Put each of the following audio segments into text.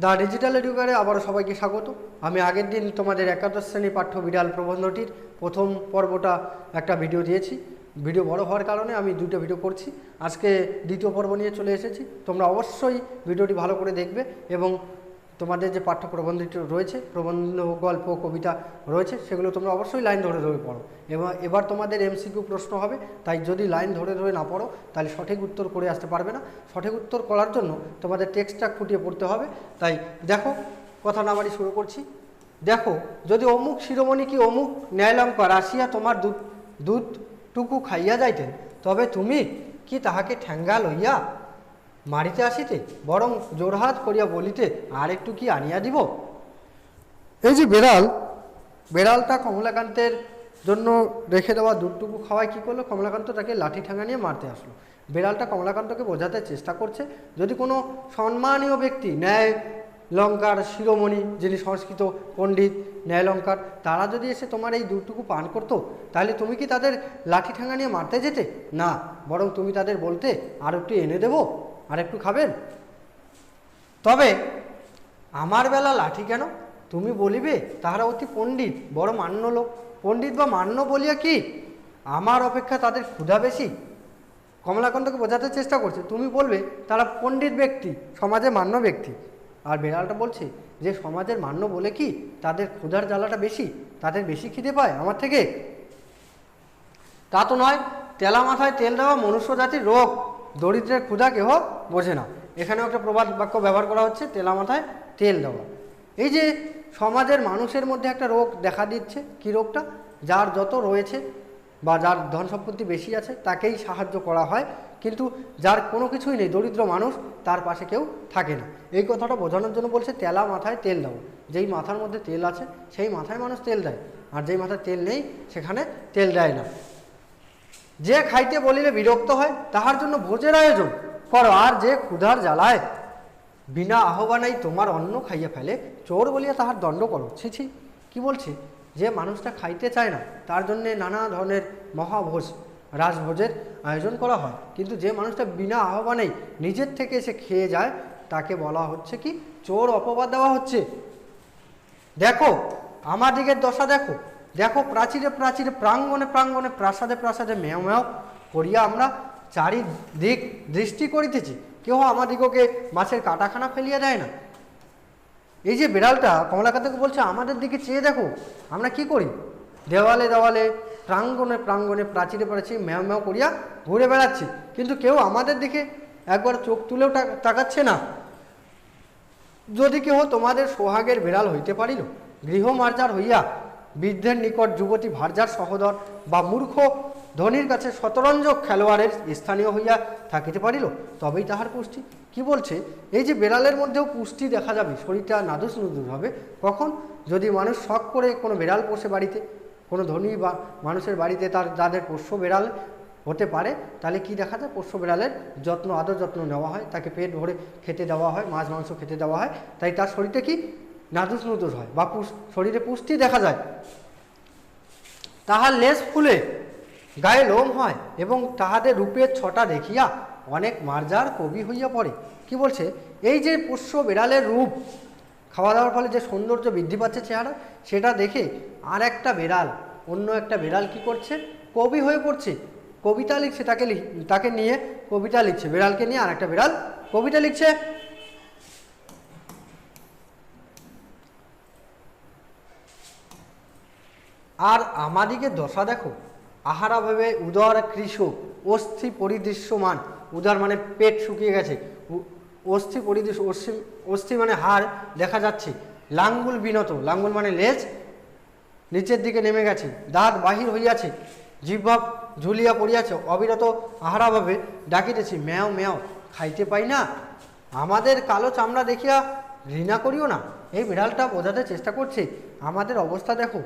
The digital এডুকেটরে আবারও সবাইকে স্বাগত। আমি আগের দিন তোমাদের একাদশ শ্রেণী পাঠ্য বিড়াল প্রবন্ধটির প্রথম পর্বটা একটা ভিডিও দিয়েছি। ভিডিও বড় হওয়ার কারণে আমি দুটো ভিডিও করছি। আজকে দ্বিতীয় পর্ব নিয়ে চলে এসেছি। তোমরা অবশ্যই ভিডিওটি ভালো করে দেখবে এবং তোমাদের যে পাঠ্য প্রবন্ধটি রয়েছে, প্রবন্ধ, গল্প, কবিতা রয়েছে, সেগুলো তোমরা অবশ্যই লাইন ধরে ধরে পড়ো। এবার তোমাদের এমসিকিউ প্রশ্ন হবে, তাই যদি লাইন ধরে ধরে না পড়ো তাহলে সঠিক উত্তর করে আসতে পারবে না। সঠিক উত্তর করার জন্য তোমাদের টেক্সটটা খুঁটিয়ে পড়তে হবে। তাই দেখো, কথা না বাড়ি শুরু করছি। দেখো, যদি অমুক শিরোমণি কি অমুক ন্যায়লঙ্কার আসিয়া তোমার দুধটুকু খাইয়া যাইতেন, তবে তুমি কি তাহাকে ঠ্যাঙ্গা লইয়া মারিতে আসিতে, বরং জোরহাত করিয়া বলিতে আর একটু কি আনিয়া দিব। এই যে বেড়ালটা কমলাকান্তের জন্য রেখে দেওয়া দুধটুকু খাওয়ায় কী করলো, কমলাকান্ত তাকে লাঠি ঠ্যাঙ্গা নিয়ে মারতে আসলো। বেড়ালটা কমলাকান্তকে বোঝাতে চেষ্টা করছে, যদি কোনো সম্মানীয় ব্যক্তি, ন্যায় লঙ্কার শিরোমণি, যিনি সংস্কৃত পণ্ডিত, ন্যায়লঙ্কার, তারা যদি এসে তোমার এই দুধটুকু পান করতো, তাহলে তুমি কি তাদের লাঠি ঠ্যাঙ্গা নিয়ে মারতে যেতে না, বরং তুমি তাদের বলতে আর একটু এনে দেবো, আর একটু খাবেন। তবে আমার বেলা লাঠি কেন, তুমি বলিবে তাহারা অতি পণ্ডিত, বড় মান্য লোক। পণ্ডিত বা মান্য বলিয়া কি, আমার অপেক্ষা তাদের ক্ষুধা বেশি। কমলাকান্তকে বোঝাতে চেষ্টা করছে, তুমি বলবে তারা পণ্ডিত ব্যক্তি, সমাজে মান্য ব্যক্তি। আর বেড়ালটা বলছে যে সমাজের মান্য বলে কি তাদের ক্ষুধার জ্বালাটা বেশি, তাদের বেশি খিদে পায় আমার থেকে। তা তো নয়, তেলা মাথায় তেল দেওয়া মনুষ্য জাতির রোগ, দরিদ্রের ক্ষুধা কেহ বোঝে না। এখানেও একটা প্রবাদ বাক্য ব্যবহার করা হচ্ছে, তেলা মাথায় তেল দেওয়া। এই যে সমাজের মানুষের মধ্যে একটা রোগ দেখা দিচ্ছে, কী রোগটা, যার যত রয়েছে বা যার ধন সম্পত্তি বেশি আছে তাকেই সাহায্য করা হয়, কিন্তু যার কোনো কিছুই নেই, দরিদ্র মানুষ, তার পাশে কেউ থাকে না। এই কথাটা বোঝানোর জন্য বলছে তেলা মাথায় তেল দাও। যেই মাথার মধ্যে তেল আছে সেই মাথায় মানুষ তেল দেয়, আর যেই মাথায় তেল নেই সেখানে তেল দেয় না। যে খাইতে বলিলে বিরক্ত হয় তাহার জন্য ভোজের আয়োজন করো, আর যে ক্ষুধার জ্বালায় বিনা আহ্বানেই তোমার অন্ন খাইয়া ফেলে, চোর বলিয়া তাহার দণ্ড করো। ছি, কি বলছে, যে মানুষটা খাইতে চায় না তার জন্যে নানা ধরনের মহাভোজ, রাজভোজের আয়োজন করা হয়, কিন্তু যে মানুষটা বিনা আহ্বানেই নিজের থেকে এসে খেয়ে যায় তাকে বলা হচ্ছে কি, চোর অপবাদ দেওয়া হচ্ছে। দেখো আমার দিকের দশা, দেখো দেখো, প্রাচীরে প্রাচীরে, প্রাঙ্গণে প্রাঙ্গণে, প্রাসাদে প্রাসাদে মেয় মেয় করিয়া আমরা চারিদিক দৃষ্টি করিতেছি, কেউ আমাদিগকে মাছের কাটাখানা ফেলিয়া দেয় না। এই যে বিড়ালটা কমলাকান্তকে বলছে আমাদের দিকে চেয়ে দেখো আমরা কি করি, দেওয়ালে দেওয়ালে, প্রাঙ্গণে প্রাঙ্গণে, প্রাচীরে প্রাচীরে মেয় মেয় করিয়া ঘুরে বেড়াচ্ছি, কিন্তু কেউ আমাদের দিকে একবার চোখ তুলেও তাকাচ্ছে না। যদি কেহ তোমাদের সোহাগের বিড়াল হইতে পারিল, গৃহমার্জার হইয়া বৃদ্ধের নিকট যুবতী ভার্যার সহোদর, বা মূর্খ ধনির কাছে শতরঞ্জ খেলোয়াড়ের স্থানীয় হইয়া থাকিতে পারিল, তবেই তাহার পুষ্টি। কি বলছে, এই যে বেড়ালের মধ্যেও পুষ্টি দেখা যাবে, শরীরটা নাদুস নুদুস হবে। কখন, যদি মানুষ শখ করে কোনো বেড়াল পোষে বাড়িতে, কোনো ধনী বা মানুষের বাড়িতে যাদের পোষ্য বেড়াল হতে পারে, তাহলে কি দেখা যায়, পোষ্য বেড়ালের যত্ন, আদর যত্ন নেওয়া হয়, তাকে পেট ভরে খেতে দেওয়া হয়, মাছ মাংস খেতে দেওয়া হয়, তাই তার শরীরটা কি নাদুস নুদুস হয় বা শরীরে পুষ্টি দেখা যায়। তাহার লেজ ফুলে গায়ে লোম হয়, এবং তাহাদের রূপের ছটা দেখিয়া অনেক মার্জার কবি হইয়া পড়ে। কি বলছে, এই যে পোষ্য বেড়ালের রূপ, খাওয়া দাওয়ার ফলে যে সৌন্দর্য বৃদ্ধি পাচ্ছে চেহারা, সেটা দেখে আর একটা বেড়াল, অন্য একটা বেড়াল কি করছে, কবি হয়ে পড়ছে, কবিতা লিখছে, তাকে নিয়ে কবিতা লিখছে, বেড়ালকে নিয়ে আর একটা বেড়াল কবিতা লিখছে। আর আমাদিকে দশা দেখো, আহারা ভেবে উদর কৃশ, অস্থি পরিদৃশ্যমান। উদর মানে পেট শুকিয়ে গেছে, অস্থি পরিদৃশ্য, অস্থি মানে হাড় দেখা যাচ্ছে, লাঙ্গুল বিনত, লাঙ্গুল মানে লেজ নিচের দিকে নেমে গেছে, দাঁত বাহির হইয়াছে, জিহ্বা ঝুলিয়া পড়িয়াছে, অবিরত আহারাভাবে ডাকিতেছি, ম্যাও ম্যাও, খাইতে পাই না, আমাদের কালো চামড়া দেখিয়া ঘৃণা করিও না। এই বিড়ালটা বোঝাতে চেষ্টা করছে আমাদের অবস্থা দেখো,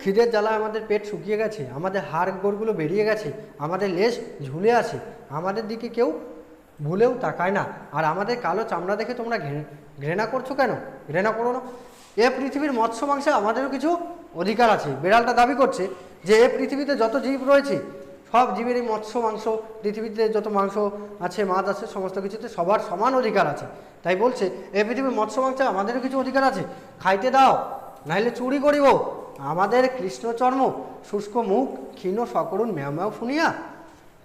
খিদের জ্বালায় আমাদের পেট শুকিয়ে গেছে, আমাদের হাড় গোড়গুলো বেরিয়ে গেছে, আমাদের লেজ ঝুলে আছে, আমাদের দিকে কেউ ভুলেও তাকায় না, আর আমাদের কালো চামড়া দেখে তোমরা ঘৃণা করছো কেন, ঘৃণা করো না। এ পৃথিবীর মৎস্য মাংসে আমাদেরও কিছু অধিকার আছে। বিড়ালটা দাবি করছে যে এ পৃথিবীতে যত জীব রয়েছে সব জীবেরই মৎস্য মাংস, পৃথিবীতে যত মাংস আছে, মাছ আছে, সমস্ত কিছুতে সবার সমান অধিকার আছে। তাই বলছে এই পৃথিবীর মৎস্য মাংসে আমাদেরও কিছু অধিকার আছে, খাইতে দাও, নাইলে চুরি করিব। আমাদের কৃষ্ণচর্ম, শুষ্ক মুখ, ক্ষীণ সকরুণ ম্যাও ম্যাও শুনিয়া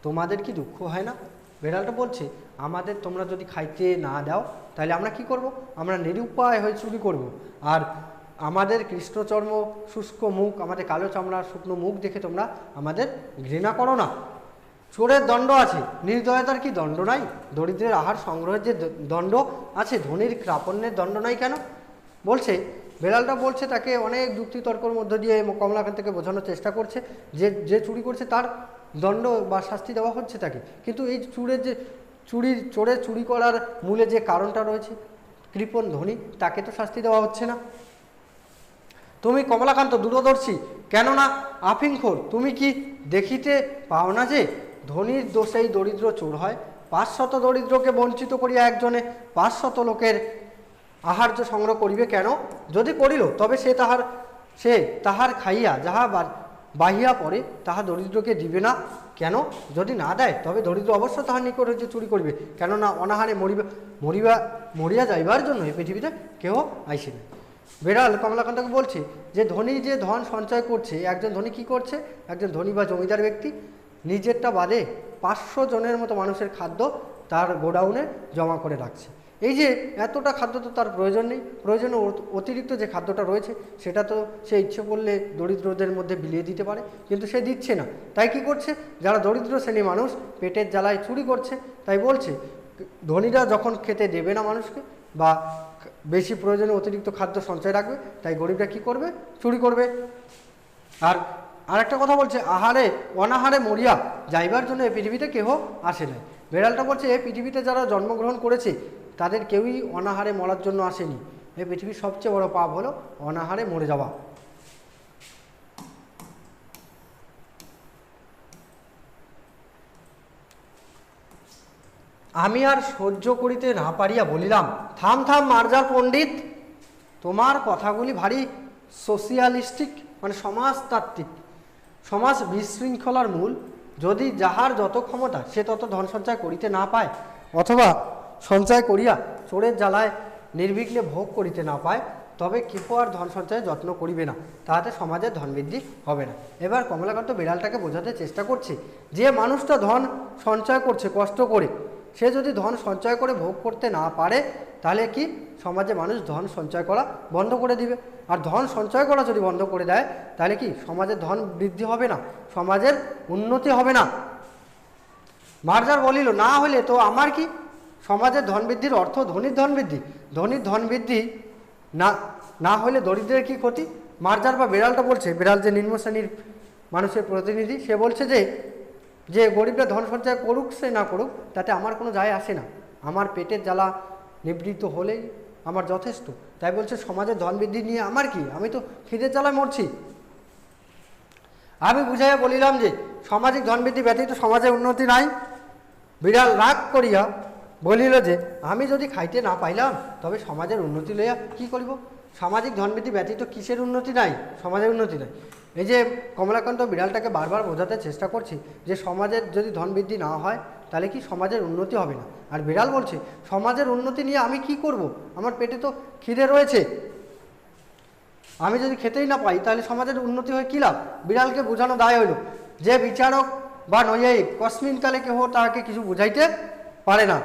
তোমাদের কি দুঃখ হয় না? বেড়ালটা বলছে আমাদের তোমরা যদি খাইতে না দাও তাহলে আমরা কি করব? আমরা নিরুপায় হয়ে চুরি করব। আর আমাদের কৃষ্ণচর্ম, শুষ্ক মুখ, আমাদের কালো চামড়া, শুকনো মুখ দেখে তোমরা আমাদের ঘৃণা করো না। চোরের দণ্ড আছে, নির্দয়তার কি দণ্ড নাই? দরিদ্রের আহার সংগ্রহের যে দণ্ড আছে, ধনীর কৃপণের দণ্ড নাই কেন? বলছে বেড়ালটা বলছে তাকে অনেক যুক্তিতর্কের মধ্য দিয়ে কমলাকান্তকে বোঝানোর চেষ্টা করছে যে যে চুরি করছে তার দণ্ড বা শাস্তি দেওয়া হচ্ছে তাকে, কিন্তু এই চোরের চুরি করার মূলে যে কারণটা রয়েছে, কৃপণ ধনী, তাকে তো শাস্তি দেওয়া হচ্ছে না। তুমি কমলাকান্ত দূরদর্শী, কেননা আফিংখোর, তুমি কি দেখিতে পাও না যে ধনীর দোষেই দরিদ্র চোর হয়? 500 দরিদ্রকে বঞ্চিত করিয়া একজনে 500 লোকের আহার্য সংগ্রহ করিবে কেন? যদি করিল তবে সে তাহার খাইয়া যাহা বাহিয়া পড়ে তাহা দরিদ্রকে দিবে না কেন? যদি না দেয় তবে দরিদ্র অবশ্য তাহার নিকট হইতে চুরি করিবে, কেননা অনাহারে মরিয়া যাইবার জন্য এই পৃথিবীতে কেহ আইসে না। বেড়াল কমলাকান্তকে বলছে যে ধনী যে ধন সঞ্চয় করছে, একজন ধনী কি করছে? একজন ধনী বা জমিদার ব্যক্তি নিজেরটা বাদে 500 জনের মতো মানুষের খাদ্য তার গোডাউনে জমা করে রাখছে। এই যে এতটা খাদ্য তো তার প্রয়োজন নেই, প্রয়োজনে অতিরিক্ত যে খাদ্যটা রয়েছে সেটা তো সে ইচ্ছে করলে দরিদ্রদের মধ্যে বিলিয়ে দিতে পারে, কিন্তু সে দিচ্ছে না। তাই কি করছে? যারা দরিদ্র শ্রেণী মানুষ পেটের জ্বালায় চুরি করছে। তাই বলছে ধনীরা যখন খেতে দেবে না মানুষকে বা বেশি প্রয়োজনে অতিরিক্ত খাদ্য সঞ্চয় রাখবে, তাই গরিবরা কি করবে? চুরি করবে। আর আরেকটা কথা বলছে অনাহারে মরিয়া যাইবার জন্য এই পৃথিবীতে কেহ আসে না। বেড়ালটা বলছে এই পৃথিবীতে যারা জন্মগ্রহণ করেছে তাদের কেউই অনাহারে মরার জন্য আসেনি। এই পৃথিবীর সবচেয়ে বড় পাপ হলো অনাহারে মরে যাওয়া। আমি আর সহ্য করিতে না পারিয়া বলিলাম, থাম থাম মার্জার পণ্ডিত, তোমার কথাগুলি ভারী সোশিয়ালিস্টিক, মানে সমাজতাত্ত্বিক। সমাজ বিশৃঙ্খলার মূল। যদি যাহার যত ক্ষমতা সে তত ধন সঞ্চয় করিতে না পায়, অথবা সঞ্চয় করিয়া চোরের জ্বালায় নির্বিঘ্নে ভোগ করিতে না পায়, তবে কেহ আর ধন সঞ্চয়ে যত্ন করিবে না, তাহাতে সমাজের ধন বৃদ্ধি হবে না। এবার কমলাকান্ত বিড়ালটাকে বোঝাতে চেষ্টা করছে যে মানুষটা ধন সঞ্চয় করছে কষ্ট করে, সে যদি ধন সঞ্চয় করে ভোগ করতে না পারে তাহলে কি সমাজে মানুষ ধন সঞ্চয় করা বন্ধ করে দিবে। আর ধন সঞ্চয় করা যদি বন্ধ করে দেয় তাহলে কি সমাজের ধন বৃদ্ধি হবে না, সমাজের উন্নতি হবে না। মার্জার বলিল, না হলে তো আমার কি? সমাজের ধন বৃদ্ধির অর্থ ধনীর ধন বৃদ্ধি, ধনীর ধন বৃদ্ধি না হলে দরিদ্রের কি ক্ষতি? মার্জার বা বিড়ালটা বলছে, বিড়াল যে নিম্ন শ্রেণীর মানুষের প্রতিনিধি, সে বলছে যে গরিবরা ধন সঞ্চয় করুক সে না করুক তাতে আমার কোনো যায় আসে না, আমার পেটের জ্বালা নিবৃত্ত হলেই আমার যথেষ্ট। তাই বলছে সমাজের ধন বৃদ্ধি নিয়ে আমার কি, আমি তো খিদের জ্বালায় মরছি। আমি বুঝাইয়া বলিলাম যে সামাজিক ধন বৃদ্ধি ব্যতীত সমাজের উন্নতি নাই। বিড়াল রাগ করিয়া বলিল যে আমি যদি খাইতে না পাইলাম তবে সমাজের উন্নতি লইয়া কি করিব? সামাজিক ধন বৃদ্ধি ব্যতীত কিসের উন্নতি নাই? সমাজের উন্নতি নাই। এই যে কমলাকান্ত বিড়ালটাকে বারবার বোঝাতে চেষ্টা করছি যে সমাজের যদি ধন বৃদ্ধি না হয় তাহলে কি সমাজের উন্নতি হবে না। আর বিড়াল বলছে সমাজের উন্নতি নিয়ে আমি কি করব, আমার পেটে তো খিদে রয়েছে, আমি যদি খেতেই না পাই তাহলে সমাজের উন্নতি হয়ে কী লাভ? বিড়ালকে বোঝানো দায় হইল যে বিচারক বা নৈয়ায়িক কস্মিনকালে কেহ তাহাকে কিছু বুঝাইতে পারে না।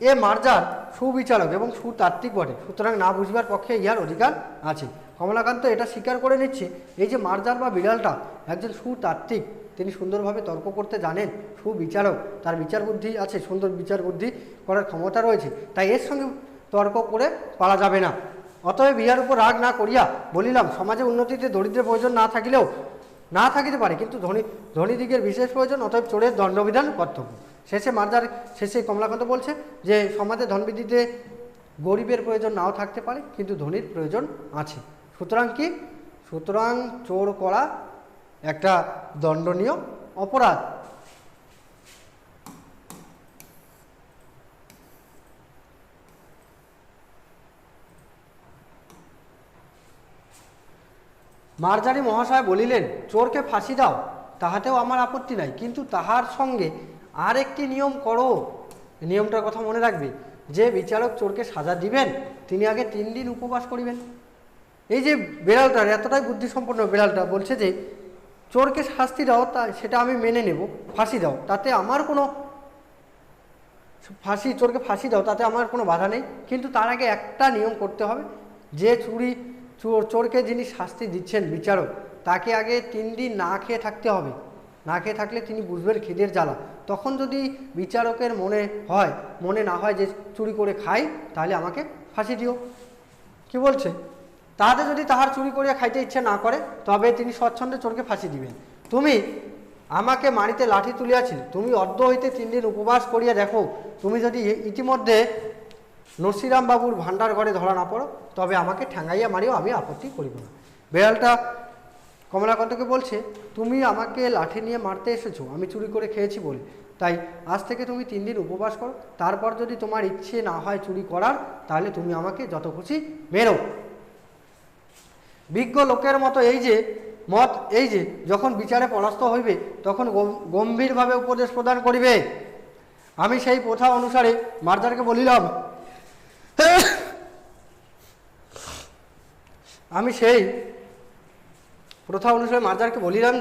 এ মার্জার সুবিচারক এবং সুতাত্ত্বিক বটে, সুতরাং না বুঝবার পক্ষে ইহার অধিকার আছে। কমলাকান্ত এটা স্বীকার করে নিচ্ছে এই যে মার্জার বা বিড়ালটা একজন সুতাত্ত্বিক, তিনি সুন্দরভাবে তর্ক করতে জানেন, সুবিচারক, তার বিচার বুদ্ধি আছে, সুন্দর বিচার বুদ্ধি করার ক্ষমতা রয়েছে, তাই এর সঙ্গে তর্ক করে পারা যাবে না। অতএব ইহার উপর রাগ না করিয়া বলিলাম সমাজে উন্নতিতে দরিদ্রের প্রয়োজন না থাকিতে পারে, কিন্তু ধনীদিগের বিশেষ প্রয়োজন, অতএব চোরের দণ্ডবিধান কর্তব্য। শেষে কমলাকান্ত বলছে যে সমাজে ধনবৃদ্ধিতে গরিবের প্রয়োজন নাও থাকতে পারে, কিন্তু ধনীর প্রয়োজন আছে। সুতরাং চোর করা একটা দণ্ডনীয় অপরাধ। মার্জারি মহাশয় বলিলেন, চোরকে ফাঁসি দাও, তাহাতেও আমার আপত্তি নাই, কিন্তু তাহার সঙ্গে আর একটি নিয়ম করো। নিয়মটার কথা মনে রাখবে, যে বিচারক চোরকে সাজা দিবেন তিনি আগে 3 দিন উপবাস করিবেন। এই যে বিড়ালটার এতটাই বুদ্ধিসম্পন্ন বিড়ালটা বলছে যে চোরকে শাস্তি দাও, তা সেটা আমি মেনে নেব, ফাঁসি দাও, তাতে আমার কোনো চোরকে ফাঁসি দাও, তাতে আমার কোনো বাধা নেই, কিন্তু তার আগে একটা নিয়ম করতে হবে, যে চোরকে যিনি শাস্তি দিচ্ছেন বিচারক, তাকে আগে 3 দিন না খেয়ে থাকতে হবে। না খেয়ে থাকলে তিনি বুঝবেন খিদের জ্বালা। তখন যদি বিচারকের মনে না হয় যে চুরি করে খাই, তাহলে আমাকে ফাঁসি দিও। কি বলছে? তাহাতে যদি তাহার চুরি করিয়া খাইতে ইচ্ছে না করে, তবে তিনি স্বচ্ছন্দে চোরকে ফাঁসি দিবেন। তুমি আমাকে মারিতে লাঠি তুলিয়াছিল, তুমি অদ্য হইতে 3 দিন উপবাস করিয়া দেখো, তুমি যদি ইতিমধ্যে নসিরাম বাবুর ভান্ডার ঘরে ধরা না পড়ো, তবে আমাকে ঠ্যাঙ্গাইয়া মারিও, আমি আপত্তি করিব না। বেড়ালটা কমলাকান্তকে বলছে, তুমি আমাকে লাঠি নিয়ে মারতে এসেছো আমি চুরি করে খেয়েছি বলে, তাই আজ থেকে তুমি 3 দিন উপবাস করো, তারপর যদি তোমার ইচ্ছে না হয় চুরি করার, তাহলে তুমি আমাকে যত খুশি মেরো। বিজ্ঞ লোকের মতো এই যে যখন বিচারে পরাস্ত হইবে, তখন গম্ভীরভাবে উপদেশ প্রদান করিবে। আমি সেই প্রথা অনুসারে মার্জারকে বলিলাম,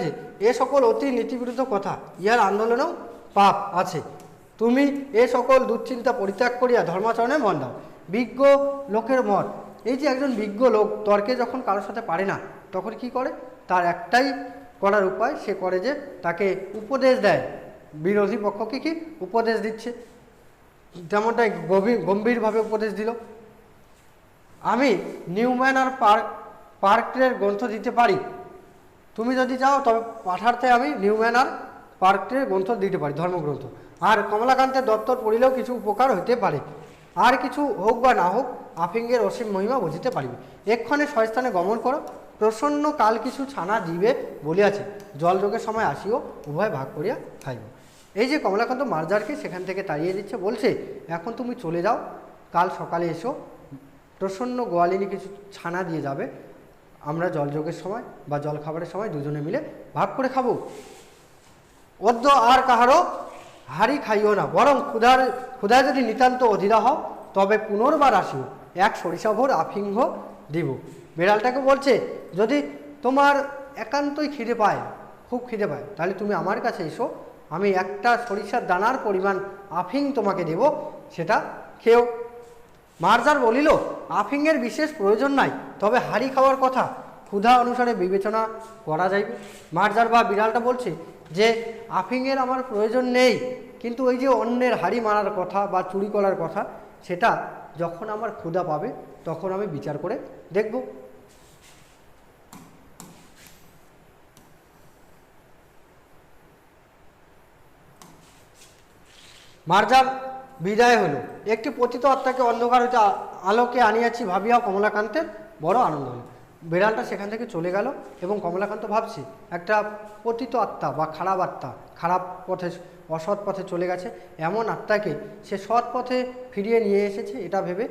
যে এ সকল অতি নীতিবিরুদ্ধ কথা, ইহার আন্দোলনেও পাপ আছে। তুমি এ সকল দুশ্চিন্তা পরিত্যাগ করিয়া ধর্মাচরণে মন দাও। বিজ্ঞ লোকের মত, এই যে একজন বিজ্ঞ লোক তর্কে যখন কারোর সাথে পারে না, তখন কি করে? তার একটাই করার উপায়, সে করে যে তাকে উপদেশ দেয়। বিরোধী পক্ষকে কি উপদেশ দিচ্ছে, যেমনটাই গম্ভীরভাবে উপদেশ দিল। আমি নিউম্যান আর পার্কের গ্রন্থ দিতে পারি, তুমি যদি চাও তবে পাঠার্থে আমি নিউম্যান আর পার্কের গ্রন্থ দিতে পারি, ধর্মগ্রন্থ। আর কমলাকান্তের দপ্তর পড়িলেও কিছু উপকার হইতে পারে। আর কিছু হোক বা না হোক, আফিঙ্গের অসীম মহিমা বুঝিতে পারিবে। এক্ষণে স্বস্থানে গমন করো, প্রসন্ন কাল কিছু ছানা দিবে বলিয়াছে, জলযোগের সময় আসিও, উভয় ভাগ করিয়া খাইব। এই যে কমলাকান্ত মার্জারকে সেখান থেকে তাড়িয়ে দিচ্ছে, বলছে এখন তুমি চলে যাও, কাল সকালে এসো, প্রসন্ন গোয়ালিনী কিছু ছানা দিয়ে যাবে, আমরা জলযোগের সময় বা জল খাবারের সময় দুজনে মিলে ভাগ করে খাবো। অদ্য আর কাহারও হাড়ি খাইও না, বরং ক্ষুধায় যদি নিতান্ত অধীরা হও, তবে পুনর্বার আসিও, 1 সরিষা ভোর আফিঙ্গ দিব। বিড়ালটাকে বলছে, যদি তোমার একান্তই খিদে পায়, খুব খিদে পায়, তাহলে তুমি আমার কাছে এসো, আমি একটা সরিষার দানার পরিমাণ আফিং তোমাকে দেব, সেটা খেও। মার্জার বলিল, আফিংয়ের বিশেষ প্রয়োজন নাই, তবে হাড়ি খাওয়ার কথা ক্ষুধা অনুসারে বিবেচনা করা যাইবে। মার্জার বা বিড়ালটা বলছে যে আফিংয়ের আমার প্রয়োজন নেই, কিন্তু ওই যে অন্যের হাড়ি মারার কথা বা চুরি করার কথা, সেটা যখন আমার ক্ষুধা পাবে তখন আমি বিচার করে দেখব। মার্জার বিদায় হলো। একটি পতিত আত্মাকে অন্ধকার হইতে আলোকে আনিয়াছি ভাবিয়া কমলাকান্তের বড় আনন্দ হলো। বিড়ালটা সেখান থেকে চলে গেল এবং কমলাকান্ত ভাবছে, একটা পতিত আত্মা বা খারাপ আত্মা, খারাপ পথে অসৎ পথে চলে গেছে, এমন আত্মাকে সে সৎ পথে ফিরিয়ে নিয়ে এসেছে, এটা ভেবে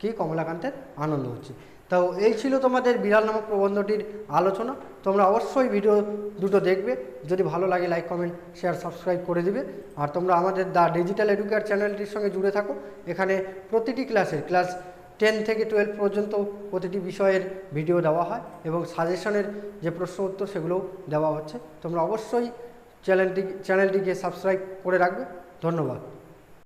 কি কমলাকান্তের আনন্দ হচ্ছে। তো এই ছিল তোমাদের বিড়াল নামক প্রবন্ধটির আলোচনা। তোমরা অবশ্যই ভিডিও দুটো দেখবে, যদি ভালো লাগে লাইক কমেন্ট শেয়ার সাবস্ক্রাইব করে দিবে। আর তোমরা আমাদের দ্য ডিজিটাল এডুকেয়ার চ্যানেলটির সঙ্গে জুড়ে থাকো। এখানে প্রতিটি ক্লাস 10 থেকে 12 পর্যন্ত প্রতিটি বিষয়ের ভিডিও দেওয়া হয় এবং সাজেশনের যে প্রশ্ন উত্তর সেগুলোও দেওয়া হচ্ছে। তোমরা অবশ্যই চ্যানেলটিকে সাবস্ক্রাইব করে রাখবে। ধন্যবাদ।